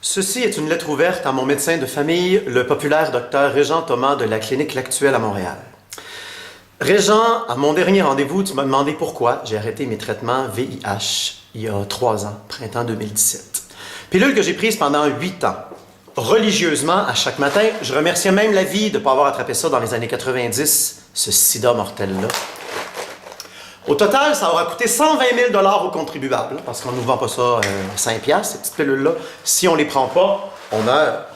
Ceci est une lettre ouverte à mon médecin de famille, le populaire docteur Régent Thomas de la clinique L'Actuel à Montréal. Régent, à mon dernier rendez-vous, tu m'as demandé pourquoi j'ai arrêté mes traitements VIH il y a 3 ans, printemps 2017. Pilule que j'ai prise pendant 8 ans. Religieusement, à chaque matin, je remerciais même la vie de ne pas avoir attrapé ça dans les années 90, ce sida mortel-là. Au total, ça aura coûté 120 000 $ aux contribuables, parce qu'on ne nous vend pas ça 5 $, ces petites pilules-là. Si on ne les prend pas, on meurt.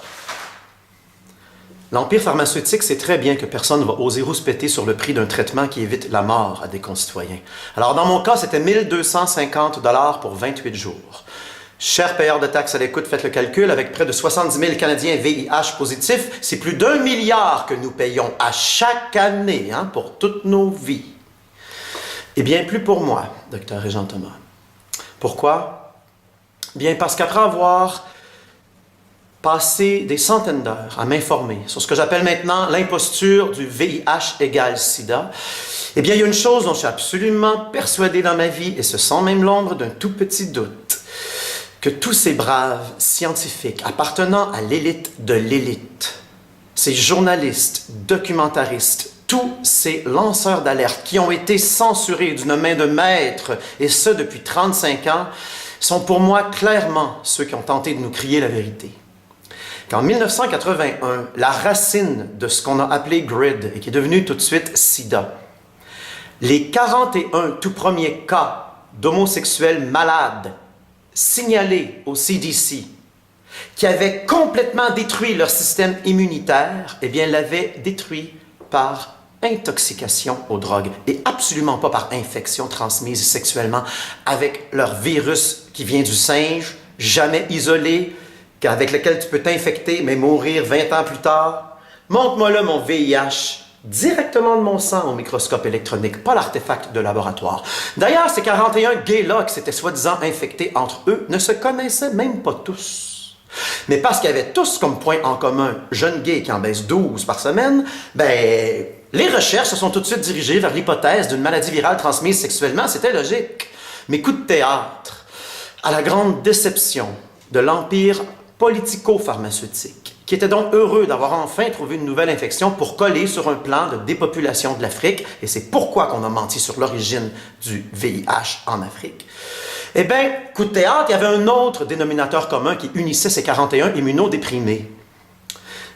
L'Empire pharmaceutique sait très bien que personne ne va oser rouspéter sur le prix d'un traitement qui évite la mort à des concitoyens. Alors, dans mon cas, c'était 1 250 $ pour 28 jours. Chers payeurs de taxes à l'écoute, faites le calcul, avec près de 70 000 Canadiens VIH positifs, c'est plus d'1 milliard que nous payons à chaque année pour toutes nos vies. Eh bien, plus pour moi, Dr Régent Thomas. Pourquoi? Bien, parce qu'après avoir passé des centaines d'heures à m'informer sur ce que j'appelle maintenant l'imposture du VIH égale sida, eh bien, il y a une chose dont je suis absolument persuadé dans ma vie, et ce sans même l'ombre d'un tout petit doute, que tous ces braves scientifiques appartenant à l'élite de l'élite, ces journalistes, documentaristes, tous ces lanceurs d'alerte qui ont été censurés d'une main de maître, et ce depuis 35 ans, sont pour moi clairement ceux qui ont tenté de nous crier la vérité. Qu'en 1981, la racine de ce qu'on a appelé GRID, et qui est devenu tout de suite SIDA, les 41 tout premiers cas d'homosexuels malades signalés au CDC, qui avaient complètement détruit leur système immunitaire, eh bien, l'avaient détruit par intoxication aux drogues et absolument pas par infection transmise sexuellement avec leur virus qui vient du singe, jamais isolé, avec lequel tu peux t'infecter mais mourir 20 ans plus tard. Montre-moi là mon VIH directement de mon sang au microscope électronique, pas l'artefact de laboratoire. D'ailleurs, ces 41 gays-là qui s'étaient soi-disant infectés entre eux ne se connaissaient même pas tous. Mais parce qu'ils avaient tous comme point en commun jeunes gays qui en baissent 12 par semaine, ben, les recherches se sont tout de suite dirigées vers l'hypothèse d'une maladie virale transmise sexuellement. C'était logique. Mais coup de théâtre, à la grande déception de l'empire politico-pharmaceutique, qui était donc heureux d'avoir enfin trouvé une nouvelle infection pour coller sur un plan de dépopulation de l'Afrique, et c'est pourquoi qu'on a menti sur l'origine du VIH en Afrique. Eh bien, coup de théâtre, il y avait un autre dénominateur commun qui unissait ces 41 immunodéprimés.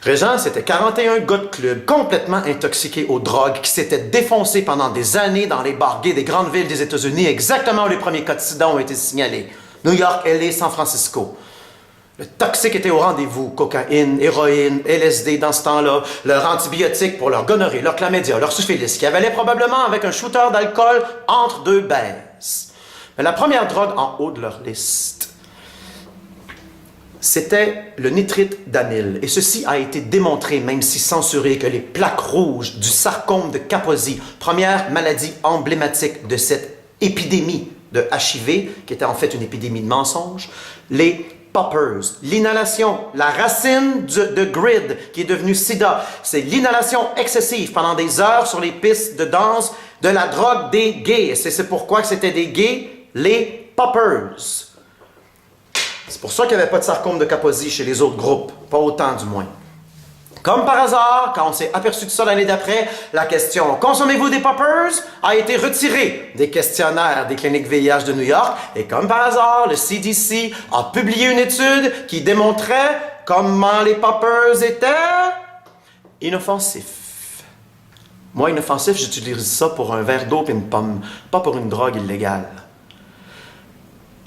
Régent, c'était 41 gars de club complètement intoxiqués aux drogues qui s'étaient défoncés pendant des années dans les bars gays des grandes villes des États-Unis, exactement où les premiers cas de sida ont été signalés. New York, LA, San Francisco. Le toxique était au rendez-vous, cocaïne, héroïne, LSD dans ce temps-là, leur antibiotique pour leur gonorrhée, leur chlamydia, leur syphilis, qui avalait probablement avec un shooter d'alcool entre 2 baises. Mais la première drogue en haut de leur liste, c'était le nitrite d'amyle. Et ceci a été démontré, même si censuré, que les plaques rouges du sarcome de Kaposi, première maladie emblématique de cette épidémie de HIV, qui était en fait une épidémie de mensonges, les poppers, l'inhalation, la racine de GRID qui est devenue SIDA, c'est l'inhalation excessive pendant des heures sur les pistes de danse de la drogue des gays. Et c'est pourquoi que c'était des gays, les poppers. C'est pour ça qu'il n'y avait pas de sarcome de Kaposi chez les autres groupes, pas autant du moins. Comme par hasard, quand on s'est aperçu de ça l'année d'après, la question « Consommez-vous des poppers ?» a été retirée des questionnaires des cliniques VIH de New York. Et comme par hasard, le CDC a publié une étude qui démontrait comment les poppers étaient inoffensifs. Moi, inoffensif, j'utilise ça pour un verre d'eau et une pomme, pas pour une drogue illégale.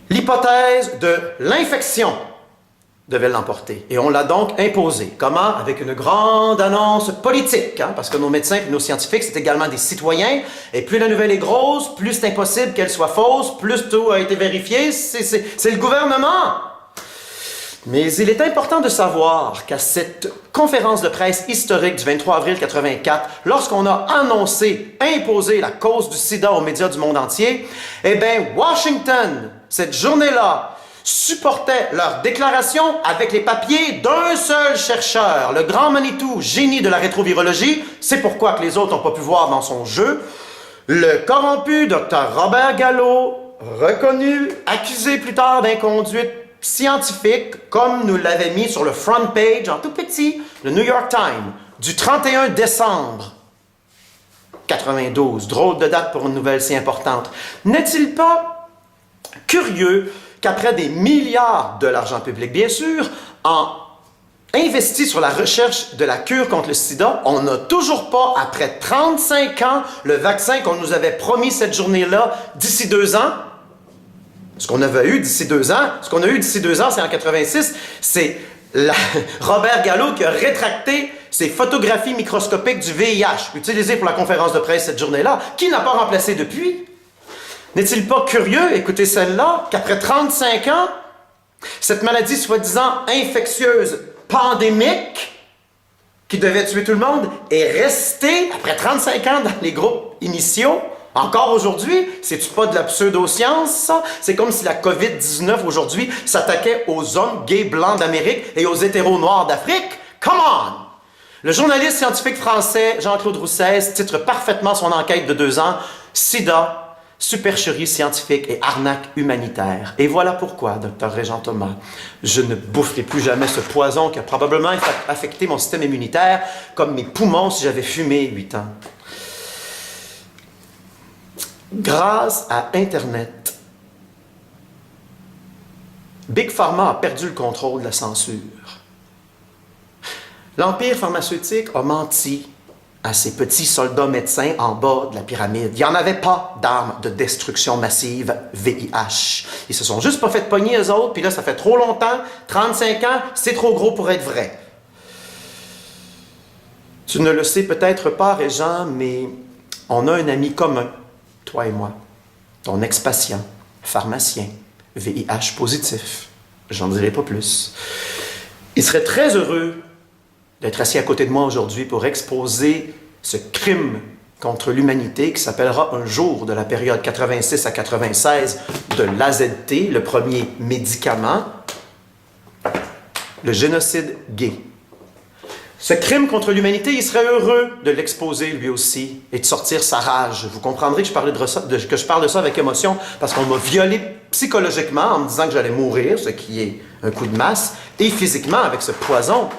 L'hypothèse de l'infection devait l'emporter. Et on l'a donc imposé. Comment? Avec une grande annonce politique, parce que nos médecins et nos scientifiques, c'est également des citoyens, et plus la nouvelle est grosse, plus c'est impossible qu'elle soit fausse, plus tout a été vérifié, c'est le gouvernement. Mais il est important de savoir qu'à cette conférence de presse historique du 23 avril 1984, lorsqu'on a annoncé, imposé la cause du sida aux médias du monde entier, eh bien, Washington, cette journée-là, supportait leur déclaration avec les papiers d'un seul chercheur, le grand Manitou, génie de la rétrovirologie. C'est pourquoi que les autres n'ont pas pu voir dans son jeu. Le corrompu Dr Robert Gallo, reconnu, accusé plus tard d'inconduite scientifique, comme nous l'avait mis sur le front page, en tout petit, le New York Times, du 31 décembre 92. Drôle de date pour une nouvelle si importante. N'est-il pas curieux qu'après des milliards de l'argent public, bien sûr, investi sur la recherche de la cure contre le sida, on n'a toujours pas, après 35 ans, le vaccin qu'on nous avait promis cette journée-là d'ici 2 ans? Ce qu'on avait eu d'ici 2 ans, c'est en 86, c'est Robert Gallo qui a rétracté ses photographies microscopiques du VIH, utilisées pour la conférence de presse cette journée-là, qui n'a pas remplacé depuis. N'est-il pas curieux, écoutez celle-là, qu'après 35 ans, cette maladie soi-disant infectieuse, pandémique, qui devait tuer tout le monde, est restée, après 35 ans, dans les groupes initiaux? Encore aujourd'hui, c'est-tu pas de la pseudo-science, ça? C'est comme si la COVID-19 aujourd'hui s'attaquait aux hommes gays blancs d'Amérique et aux hétéros noirs d'Afrique. Come on! Le journaliste scientifique français Jean-Claude Roussès titre parfaitement son enquête de 2 ans « Sida, supercherie scientifique et arnaque humanitaire ». Et voilà pourquoi, Dr Régent Thomas, je ne boufferai plus jamais ce poison qui a probablement affecté mon système immunitaire comme mes poumons si j'avais fumé 8 ans. Grâce à Internet, Big Pharma a perdu le contrôle de la censure. L'Empire pharmaceutique a menti à ses petits soldats médecins en bas de la pyramide. Il n'y en avait pas d'armes de destruction massive VIH. Ils se sont juste pas fait pogner eux autres, puis là, ça fait trop longtemps, 35 ans, c'est trop gros pour être vrai. Tu ne le sais peut-être pas, Régent, mais on a un ami commun, toi et moi, ton ex-patient, pharmacien, VIH positif. J'en dirai pas plus. Il serait très heureux d'être assis à côté de moi aujourd'hui pour exposer ce crime contre l'humanité qui s'appellera un jour de la période 86 à 96 de l'AZT, le premier médicament, le génocide gay. Ce crime contre l'humanité, il serait heureux de l'exposer lui aussi et de sortir sa rage. Vous comprendrez que je parle de ça avec émotion parce qu'on m'a violé psychologiquement en me disant que j'allais mourir, ce qui est un coup de masse, et physiquement avec ce poison.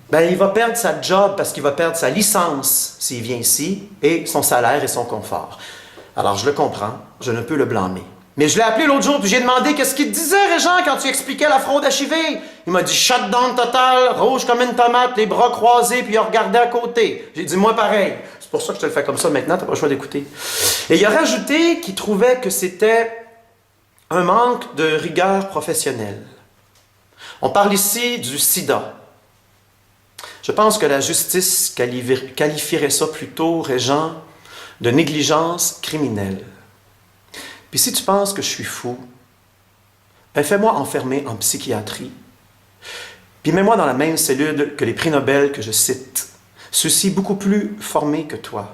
Ben, il va perdre sa job parce qu'il va perdre sa licence s'il vient ici, et son salaire et son confort. Alors, je le comprends, je ne peux le blâmer. Mais je l'ai appelé l'autre jour, puis j'ai demandé qu'est-ce qu'il te disait, Régent, quand tu expliquais la fraude HIV. Il m'a dit « shutdown total, rouge comme une tomate, les bras croisés, puis il a regardé à côté. » J'ai dit « moi pareil. » C'est pour ça que je te le fais comme ça maintenant, t'as pas le choix d'écouter. Et il a rajouté qu'il trouvait que c'était un manque de rigueur professionnelle. On parle ici du sida. Je pense que la justice qualifierait ça plutôt, Régent, de négligence criminelle. Puis si tu penses que je suis fou, ben fais-moi enfermer en psychiatrie. Puis mets-moi dans la même cellule que les prix Nobel que je cite, ceux-ci beaucoup plus formés que toi.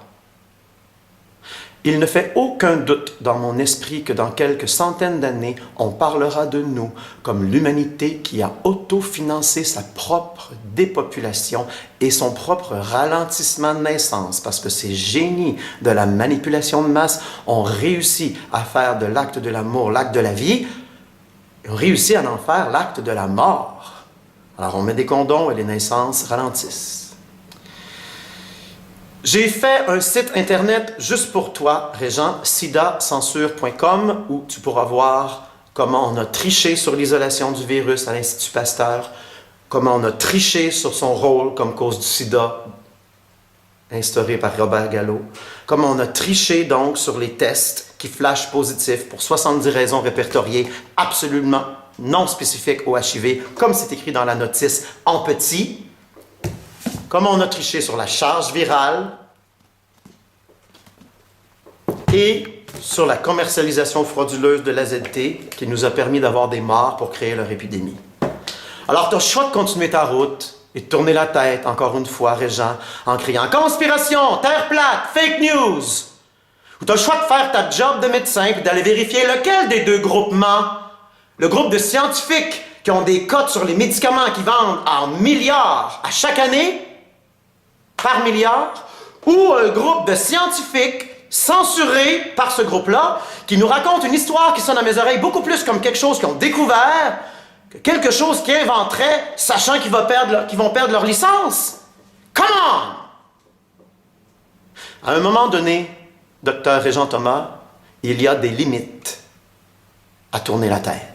Il ne fait aucun doute dans mon esprit que dans quelques centaines d'années, on parlera de nous comme l'humanité qui a autofinancé sa propre dépopulation et son propre ralentissement de naissance, parce que ces génies de la manipulation de masse ont réussi à faire de l'acte de l'amour l'acte de la vie, et ont réussi à en faire l'acte de la mort. Alors on met des condoms et les naissances ralentissent. J'ai fait un site internet juste pour toi, Régent, sidacensure.com, où tu pourras voir comment on a triché sur l'isolation du virus à l'Institut Pasteur, comment on a triché sur son rôle comme cause du sida instauré par Robert Gallo, comment on a triché donc sur les tests qui flashent positifs pour 70 raisons répertoriées absolument non spécifiques au HIV, comme c'est écrit dans la notice en petit. Comment on a triché sur la charge virale et sur la commercialisation frauduleuse de l'AZT qui nous a permis d'avoir des morts pour créer leur épidémie. Alors, tu as le choix de continuer ta route et de tourner la tête, encore une fois, Régent, en criant « Conspiration! Terre plate! Fake news! » Ou tu as le choix de faire ta job de médecin et d'aller vérifier lequel des deux groupements, le groupe de scientifiques qui ont des cotes sur les médicaments qui vendent en milliards à chaque année, par milliard, ou un groupe de scientifiques censurés par ce groupe-là, qui nous raconte une histoire qui sonne à mes oreilles beaucoup plus comme quelque chose qu'ils ont découvert que quelque chose qu'ils inventeraient, sachant qu'ils vont perdre leur licence. Come on! À un moment donné, Dr. Régent Thomas, il y a des limites à tourner la tête.